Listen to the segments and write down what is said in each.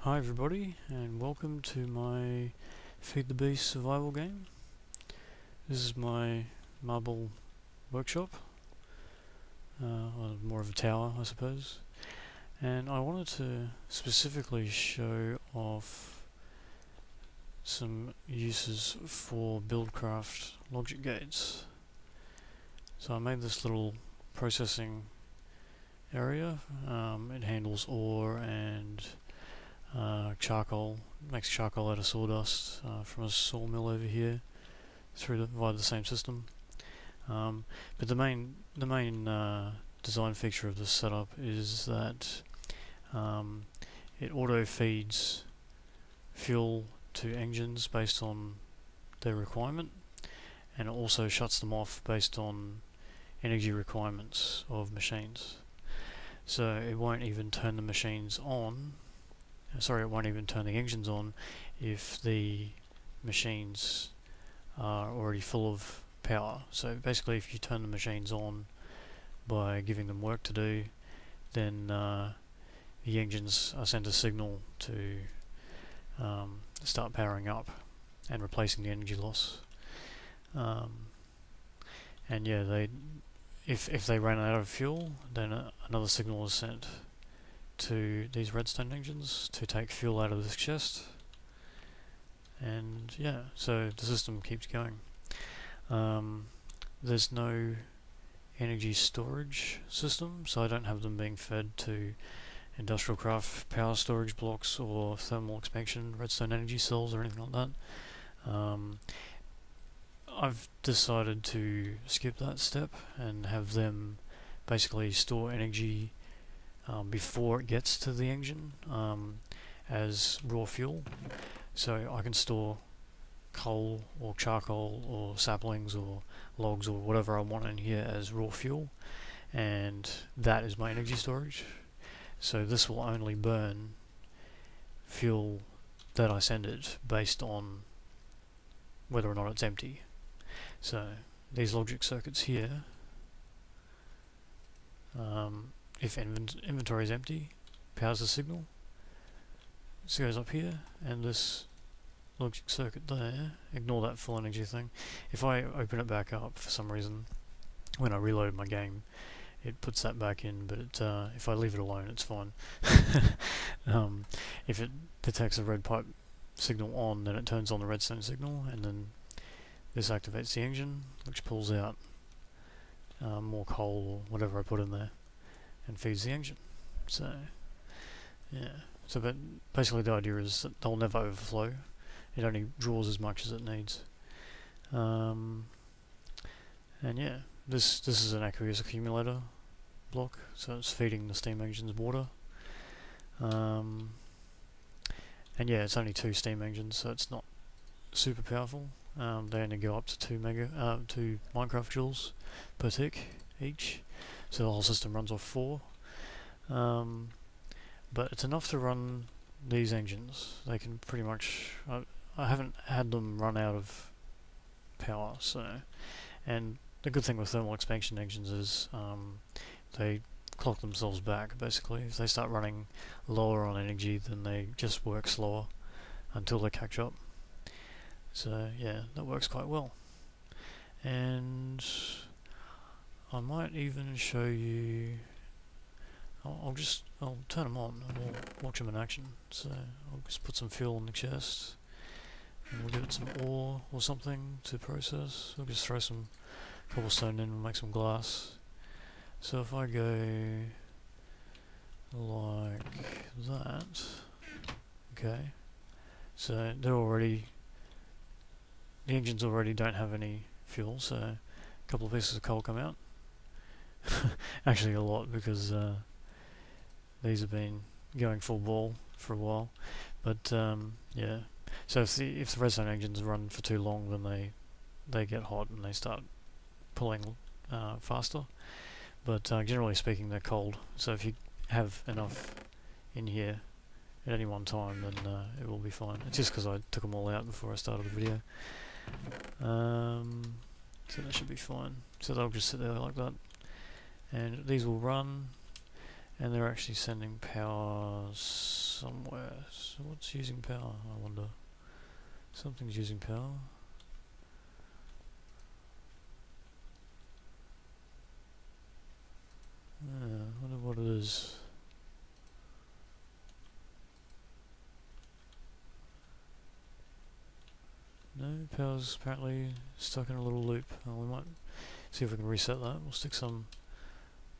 Hi everybody, and welcome to my Feed the Beast survival game. This is my marble workshop, or more of a tower I suppose, and I wanted to specifically show off some uses for Buildcraft Logic Gates. So I made this little processing area. It handles ore and charcoal, makes charcoal out of sawdust from a sawmill over here via the same system. But the main design feature of this setup is that it auto feeds fuel to engines based on their requirement, and it also shuts them off based on energy requirements of machines. So it won't even turn the machines on. It won't even turn the engines on if the machines are already full of power. So basically, if you turn the machines on by giving them work to do, then the engines are sent a signal to start powering up and replacing the energy loss. And yeah, if they run out of fuel, then another signal is sent to these redstone engines to take fuel out of this chest, and yeah, so the system keeps going. There's no energy storage system, so I don't have them being fed to industrial craft power storage blocks or thermal expansion redstone energy cells or anything like that. I've decided to skip that step and have them basically store energy before it gets to the engine as raw fuel. So I can store coal or charcoal or saplings or logs or whatever I want in here as raw fuel, and that is my energy storage. So this will only burn fuel that I send it based on whether or not it's empty. So these logic circuits here, if inventory is empty, powers the signal. This goes up here, and this logic circuit there, ignore that full energy thing. If I open it back up for some reason, when I reload my game, it puts that back in, but if I leave it alone, it's fine. If it detects a red pipe signal on, then it turns on the redstone signal, and then this activates the engine, which pulls out more coal or whatever I put in there and feeds the engine. So yeah, so but basically the idea is that they'll never overflow. It only draws as much as it needs. And yeah, this is an aqueous accumulator block, so it's feeding the steam engine's water. And yeah, it's only 2 steam engines, so it's not super powerful. They only go up to 2 Minecraft joules per tick each, so the whole system runs off 4. But it's enough to run these engines. They can pretty much, I haven't had them run out of power, so, and the good thing with thermal expansion engines is they clock themselves back basically. If they start running lower on energy, then they just work slower until they catch up. So yeah, that works quite well. And I might even show you, I'll turn them on and we'll watch them in action. So I'll just put some fuel in the chest, and we'll give it some ore or something to process. We'll just throw some cobblestone in and make some glass. So if I go like that, okay, so the engines already don't have any fuel, so a couple of pieces of coal come out. Actually a lot, because these have been going full ball for a while. But yeah, so if the redstone engines run for too long, then they get hot and they start pulling faster. But generally speaking, they're cold. So if you have enough in here at any one time, then it will be fine. It's just because I took them all out before I started the video. So that should be fine. So they'll just sit there like that, and these will run, and they're actually sending power somewhere. So what's using power, I wonder? Something's using power. I wonder what it is. No, power's apparently stuck in a little loop. We might see if we can reset that. We'll stick some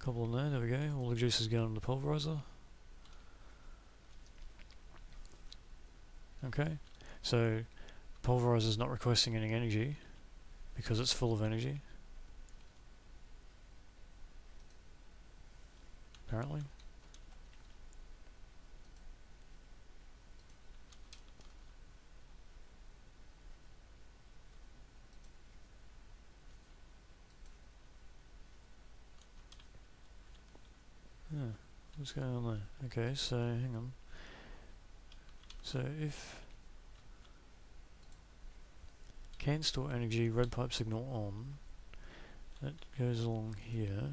cobble in there. There we go. All the juice is going to the pulverizer. Okay, so pulverizer's not requesting any energy because it's full of energy. Apparently. Yeah, what's going on there? Okay, so hang on. So if can store energy, red pipe signal on, that goes along here.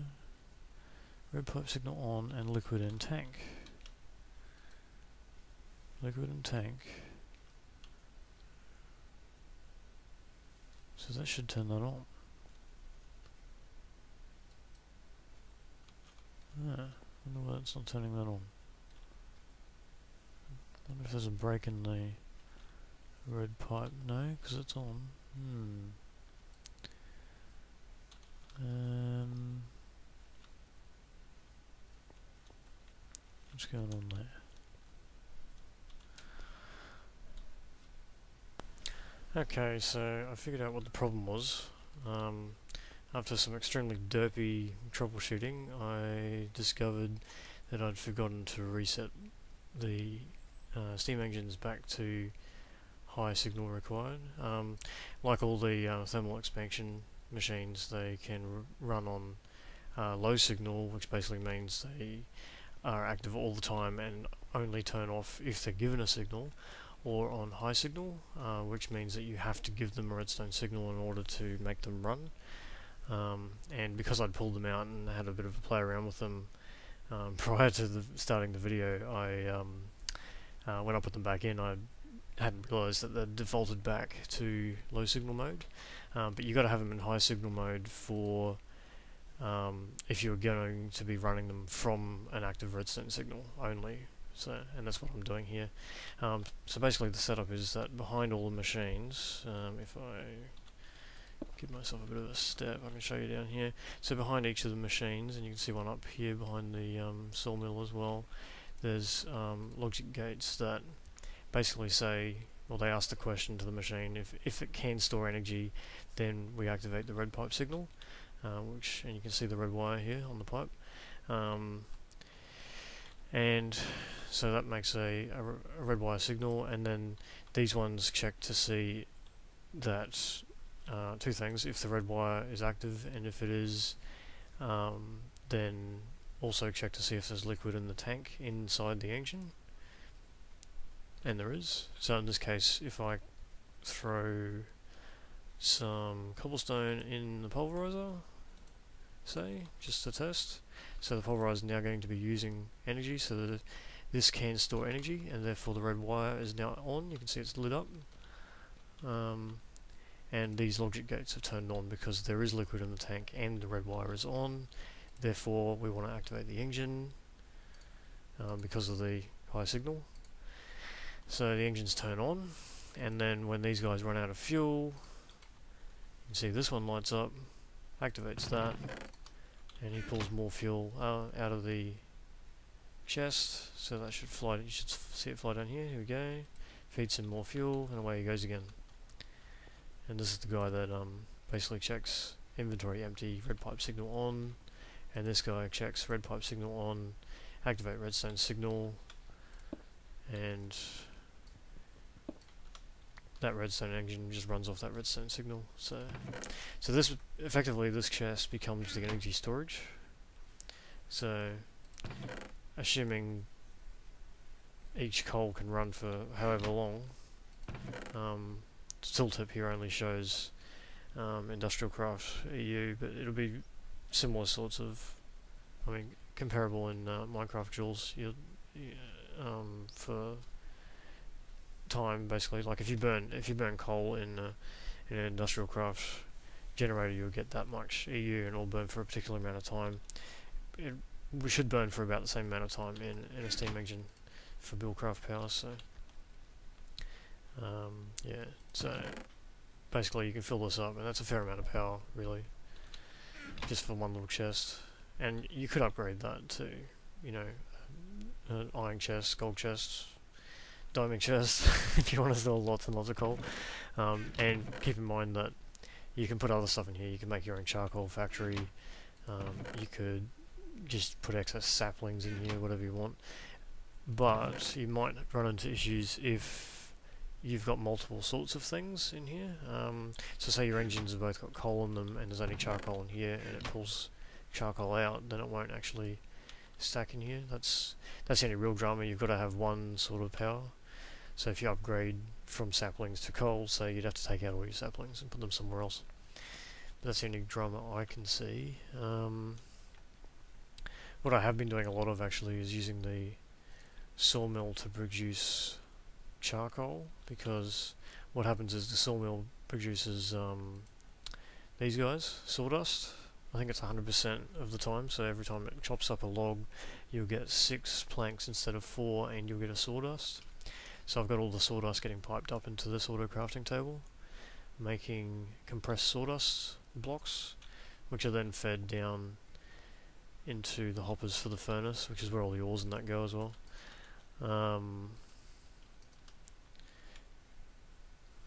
Red pipe signal on and liquid in tank. Liquid in tank. So that should turn that on. I wonder why it's not turning that on. I wonder if there's a break in the red pipe. No, because it's on. What's going on there? Okay, so I figured out what the problem was. After some extremely derpy troubleshooting, I discovered that I'd forgotten to reset the steam engines back to high signal required. Like all the thermal expansion machines, they can run on low signal, which basically means they are active all the time and only turn off if they're given a signal, or on high signal, which means that you have to give them a redstone signal in order to make them run. And because I'd pulled them out and had a bit of a play around with them prior to starting the video, when I put them back in, I hadn't realised that they'd defaulted back to low signal mode. But you've got to have them in high signal mode for if you're going to be running them from an active redstone signal only. So, and that's what I'm doing here. So basically the setup is that behind all the machines, if I give myself a bit of a step, I can show you down here. So behind each of the machines, and you can see one up here behind the sawmill as well, there's logic gates that basically say, well, they ask the question to the machine, if it can store energy, then we activate the red pipe signal, and you can see the red wire here on the pipe. And so that makes a red wire signal, and then these ones check to see that two things: if the red wire is active, and if it is, then also check to see if there's liquid in the tank inside the engine, and there is. So in this case, if I throw some cobblestone in the pulverizer, say, just to test, so the pulverizer is now going to be using energy, so that this can store energy, and therefore the red wire is now on. You can see it's lit up, and these logic gates are turned on because there is liquid in the tank and the red wire is on. Therefore we want to activate the engine because of the high signal. So the engines turn on, and then when these guys run out of fuel, you can see this one lights up, activates that, and he pulls more fuel out of the chest. So that should fly. You should see it fly down here. Here we go. Feeds him more fuel, and away he goes again. And this is the guy that basically checks inventory empty, red pipe signal on, and this guy checks red pipe signal on, activate redstone signal, and that redstone engine just runs off that redstone signal. So this effectively, this chest becomes the energy storage. So assuming each coal can run for however long, tooltip here only shows Industrial Craft EU, but it'll be similar sorts of, I mean, comparable in Minecraft joules. For time, basically. Like if you burn coal in an industrial craft generator, you'll get that much EU, and it'll burn for a particular amount of time. We should burn for about the same amount of time in a steam engine for Buildcraft power. So yeah, so basically you can fill this up, and that's a fair amount of power, really, just for one little chest. And you could upgrade that to, you know, an iron chest, gold chest, diamond chest, if you want to store lots and lots of coal. And keep in mind that you can put other stuff in here. You can make your own charcoal factory. You could just put excess saplings in here, whatever you want. But you might run into issues if you've got multiple sorts of things in here. So say your engines have both got coal in them, and there's only charcoal in here, and it pulls charcoal out, then it won't actually stack in here. That's the only real drama. You've got to have one sort of power. So if you upgrade from saplings to coal, say, you'd have to take out all your saplings and put them somewhere else. But that's the only drama I can see. What I have been doing a lot of actually is using the sawmill to produce charcoal, because what happens is the sawmill produces these guys, sawdust. I think it's 100% of the time, so every time it chops up a log you'll get 6 planks instead of 4, and you'll get a sawdust. So I've got all the sawdust getting piped up into this auto crafting table, making compressed sawdust blocks, which are then fed down into the hoppers for the furnace, which is where all the ores and that go as well.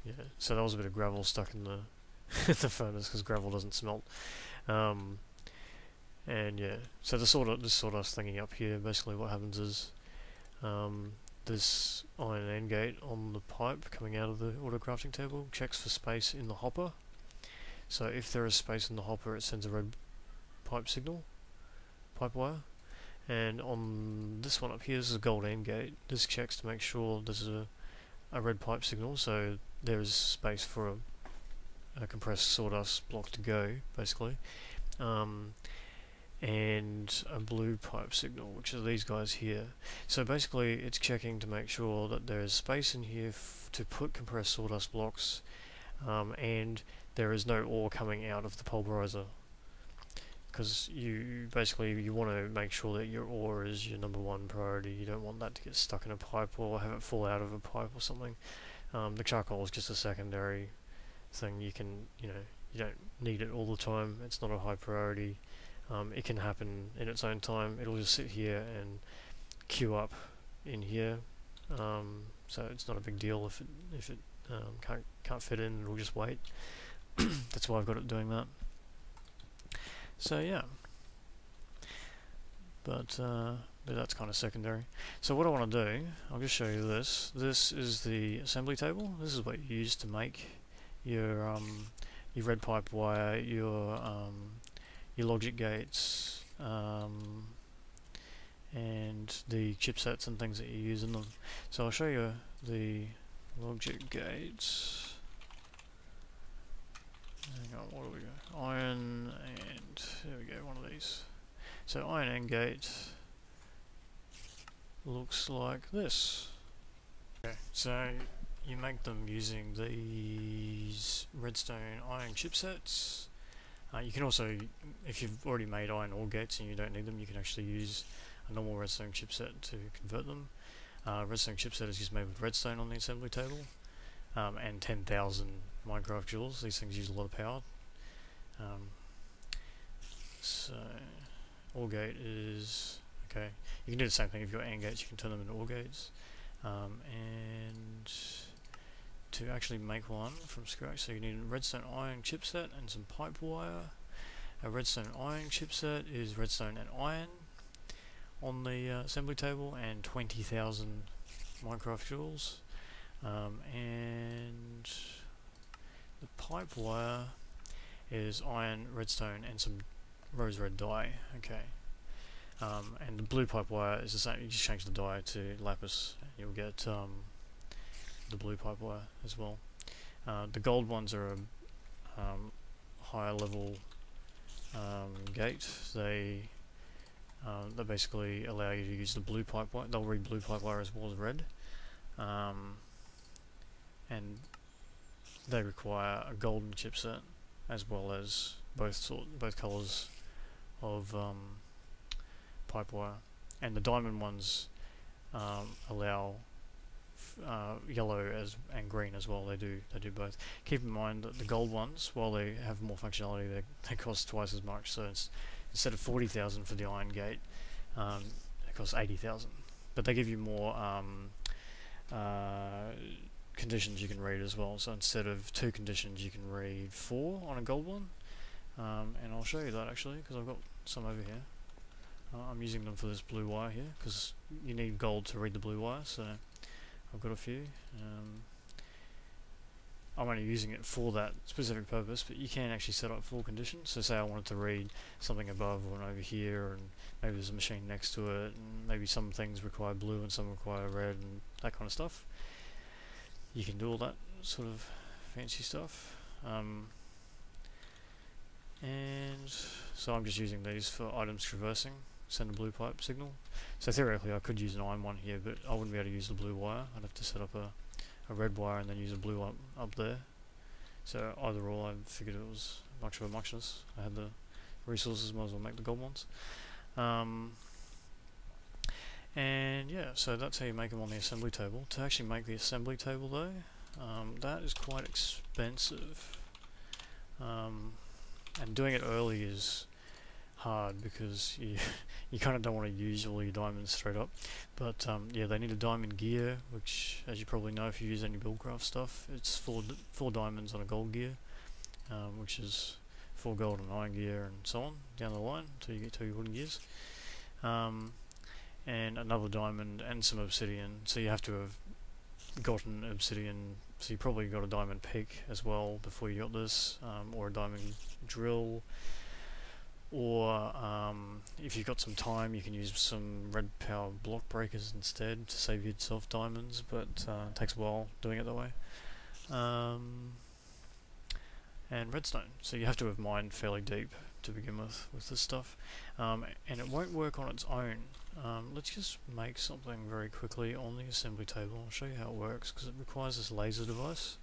Yeah, so that was a bit of gravel stuck in the the furnace, because gravel doesn't smelt. And yeah, so this sawdust thingy up here, basically what happens is this iron AND gate on the pipe coming out of the auto crafting table checks for space in the hopper. So if there is space in the hopper, it sends a red pipe wire. And on this one up here, this is a gold AND gate. This checks to make sure this is a red pipe signal, so there is space for a compressed sawdust block to go, basically. And a blue pipe signal, which are these guys here. So basically it's checking to make sure that there is space in here to put compressed sawdust blocks, and there is no ore coming out of the pulverizer, because you want to make sure that your ore is your #1 priority. You don't want that to get stuck in a pipe or have it fall out of a pipe or something. The charcoal is just a secondary thing. You don't need it all the time. It's not a high priority. It can happen in its own time. It'll just sit here and queue up in here, so it's not a big deal if it can't fit in. It'll just wait. That's why I've got it doing that. So yeah, but that's kind of secondary. So what I want to do, I'll just show you this. This is the assembly table. This is what you use to make your red pipe wire, your logic gates, and the chipsets and things that you use in them. So I'll show you the logic gates. Hang on, what do we go? Iron, and there we go, one of these. So iron AND gate looks like this. Okay, so you make them using these redstone iron chipsets. You can also, if you've already made iron ore gates and you don't need them, you can actually use a normal redstone chipset to convert them. Redstone chipset is just made with redstone on the assembly table, and 10,000 Minecraft joules. These things use a lot of power. So ore gate is okay. You can do the same thing if you've got AND gates. You can turn them into ore gates. And to actually make one from scratch, so you need a redstone iron chipset and some pipe wire. A redstone iron chipset is redstone and iron on the assembly table, and 20,000 Minecraft joules. And the pipe wire is iron, redstone, and some rose red dye. Okay. And the blue pipe wire is the same. You just change the dye to lapis, and you'll get the blue pipe wire as well. The gold ones are a higher level gate. They basically allow you to use the blue pipe wire. They'll read blue pipe wire as well as red. and they require a golden chipset as well as both colours of pipe wire, and the diamond ones allow yellow and green as well. They do both. Keep in mind that the gold ones, while they have more functionality, they cost twice as much. So instead of 40,000 for the iron gate, it costs 80,000. But they give you more conditions you can read as well. So instead of 2 conditions, you can read 4 on a gold one. And I'll show you that actually, because I've got some over here. I'm using them for this blue wire here, because you need gold to read the blue wire, so I've got a few. I'm only using it for that specific purpose, but you can actually set up 4 conditions. So say I wanted to read something above and over here, and maybe there's a machine next to it, and maybe some things require blue and some require red and that kind of stuff. You can do all that sort of fancy stuff. And so I'm just using these for items traversing, send a blue pipe signal. So theoretically I could use an iron one here, but I wouldn't be able to use the blue wire. I'd have to set up a red wire and then use a blue one up there. So either or, I figured it was much of a muchness. I had the resources, might as well make the gold ones. And yeah, so that's how you make them on the assembly table. To actually make the assembly table though, that is quite expensive. And doing it early is hard because you kind of don't want to use all your diamonds straight up. But yeah, they need a diamond gear, which, as you probably know if you use any Buildcraft stuff, it's 4 diamonds on a gold gear, which is 4 gold and iron gear and so on down the line until you get to your wooden gears. And another diamond and some obsidian, so you have to have gotten obsidian, so you probably got a diamond pick as well before you got this, or a diamond drill, or if you've got some time you can use some red power block breakers instead to save yourself diamonds, but it takes a while doing it that way. And redstone, so you have to have mined fairly deep to begin with this stuff, and it won't work on its own. Let's just make something very quickly on the assembly table. I'll show you how it works because it requires this laser device.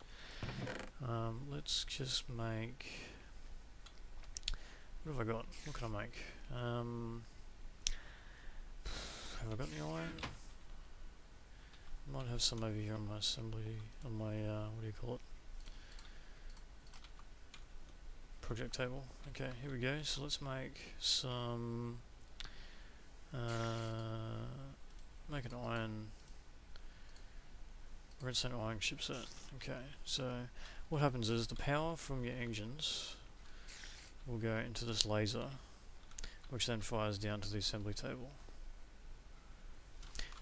Let's just make, what have I got? What can I make? Have I got any iron? Might have some over here on my assembly, on my what do you call it? Project table. Okay, here we go. So let's make some make an iron redstone iron chipset. Okay, so what happens is the power from your engines will go into this laser, which then fires down to the assembly table.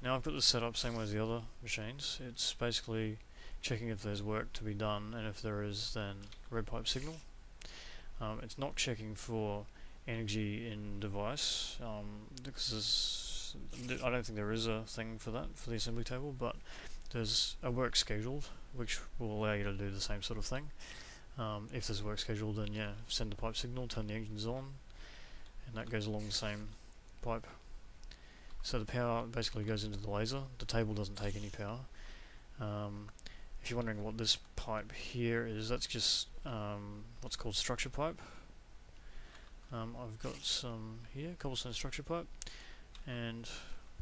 Now I've got this set up same way as the other machines. It's basically checking if there's work to be done, and if there is, then red pipe signal. It's not checking for energy in device, because I don't think there is a thing for that for the assembly table, but there's a work scheduled which will allow you to do the same sort of thing. If there's work scheduled, then yeah, send the pipe signal, turn the engines on, and that goes along the same pipe. So the power basically goes into the laser. The table doesn't take any power. If you're wondering what this pipe here is, that's just what's called structure pipe. I've got some here, cobblestone structure pipe, and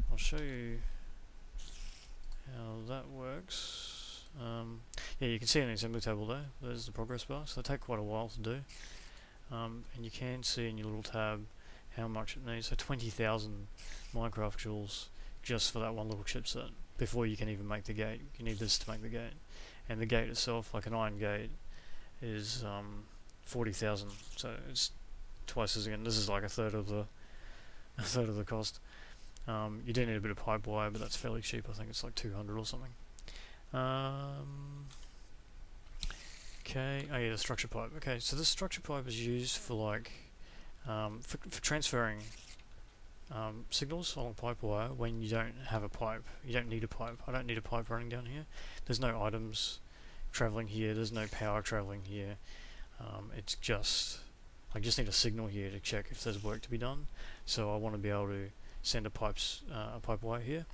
I'll show you how that works. Yeah, you can see on the assembly table there, there's the progress bar, so they take quite a while to do. And you can see in your little tab how much it needs, so 20,000 Minecraft joules just for that one little chipset before you can even make the gate. You need this to make the gate, and the gate itself, like an iron gate, is 40,000, so it's twice as again. This is like a third of the cost. You do need a bit of pipe wire, but that's fairly cheap. I think it's like 200 or something. Okay, oh yeah, the structure pipe. Okay, so this structure pipe is used for like for transferring signals along pipe wire when you don't have a pipe. You don't need a pipe. I don't need a pipe running down here. There's no items traveling here. There's no power traveling here. It's just, I just need a signal here to check if there's work to be done. So I want to be able to send a pipe wire here,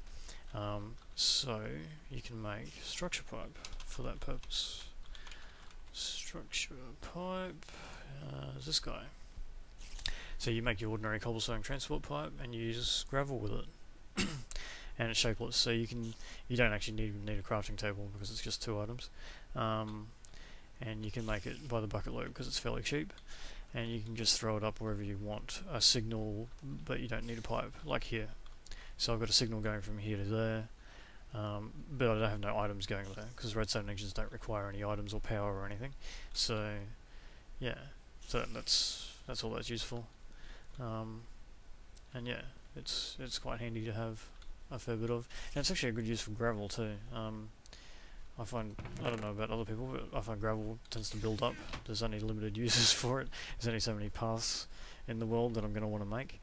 So you can make structure pipe for that purpose. Structure pipe is this guy. So you make your ordinary cobblestone transport pipe and you use gravel with it. And it's shapeless, so you don't actually need a crafting table because it's just 2 items. And you can make it by the bucket load because it's fairly cheap. And you can just throw it up wherever you want a signal, but you don't need a pipe, like here. So I've got a signal going from here to there, but I don't have no items going there because redstone engines don't require any items or power or anything. So yeah, so that's all that's useful. And yeah, it's quite handy to have a fair bit of, and it's actually a good use for gravel too. I find, I don't know about other people, but I find gravel tends to build up. There's only limited uses for it. There's only so many paths in the world that I'm going to want to make.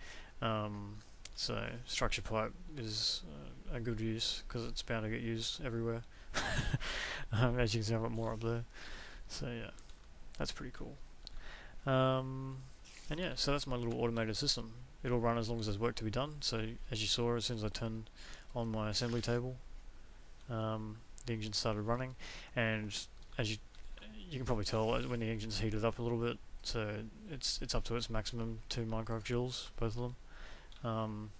So structure pipe is a good use because it's bound to get used everywhere. As you can see, I've got more up there. So yeah, that's pretty cool. And yeah, so that's my little automated system. It'll run as long as there's work to be done. So as you saw, as soon as I turned on my assembly table, the engine started running, and as you can probably tell when the engine's heated up a little bit, so it's up to its maximum 2 Minecraft joules, both of them.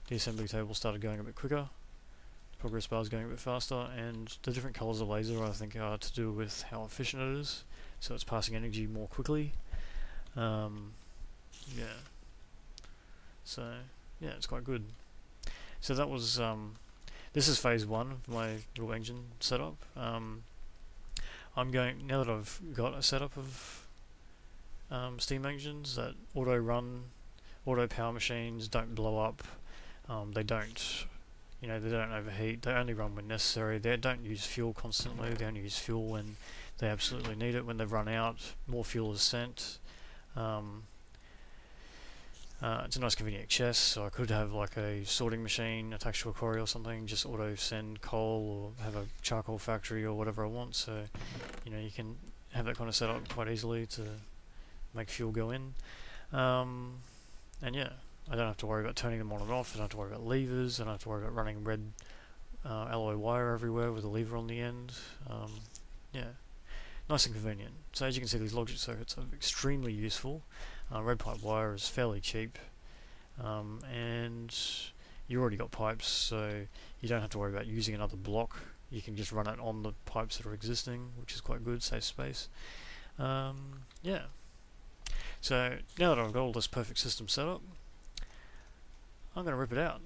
The assembly table started going a bit quicker, the progress bar is going a bit faster, and the different colours of laser I think are to do with how efficient it is, so it's passing energy more quickly. Yeah. So yeah, it's quite good. So that was this is phase 1 of my little engine setup. I'm going, now that I've got a setup of steam engines that auto power machines, don't blow up, they don't, they don't overheat, they only run when necessary, they don't use fuel constantly, they only use fuel when they absolutely need it. When they've run out, more fuel is sent. It's a nice convenient chest, so I could have like a sorting machine attached to a quarry or something, just auto send coal, or have a charcoal factory or whatever I want, so you can have that kind of setup quite easily to make fuel go in. And yeah, I don't have to worry about turning them on and off, I don't have to worry about levers, I don't have to worry about running red alloy wire everywhere with a lever on the end. Yeah, nice and convenient. So as you can see, these logic circuits are extremely useful. Red pipe wire is fairly cheap, and you already got pipes, so you don't have to worry about using another block. You can just run it on the pipes that are existing, which is quite good, saves space. Yeah. So now that I've got all this perfect system set up, I'm going to rip it out.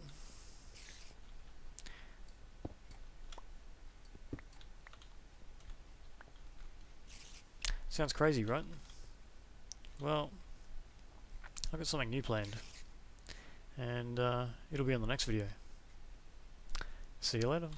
Sounds crazy, right? Well, I've got something new planned, and it'll be on the next video. See you later.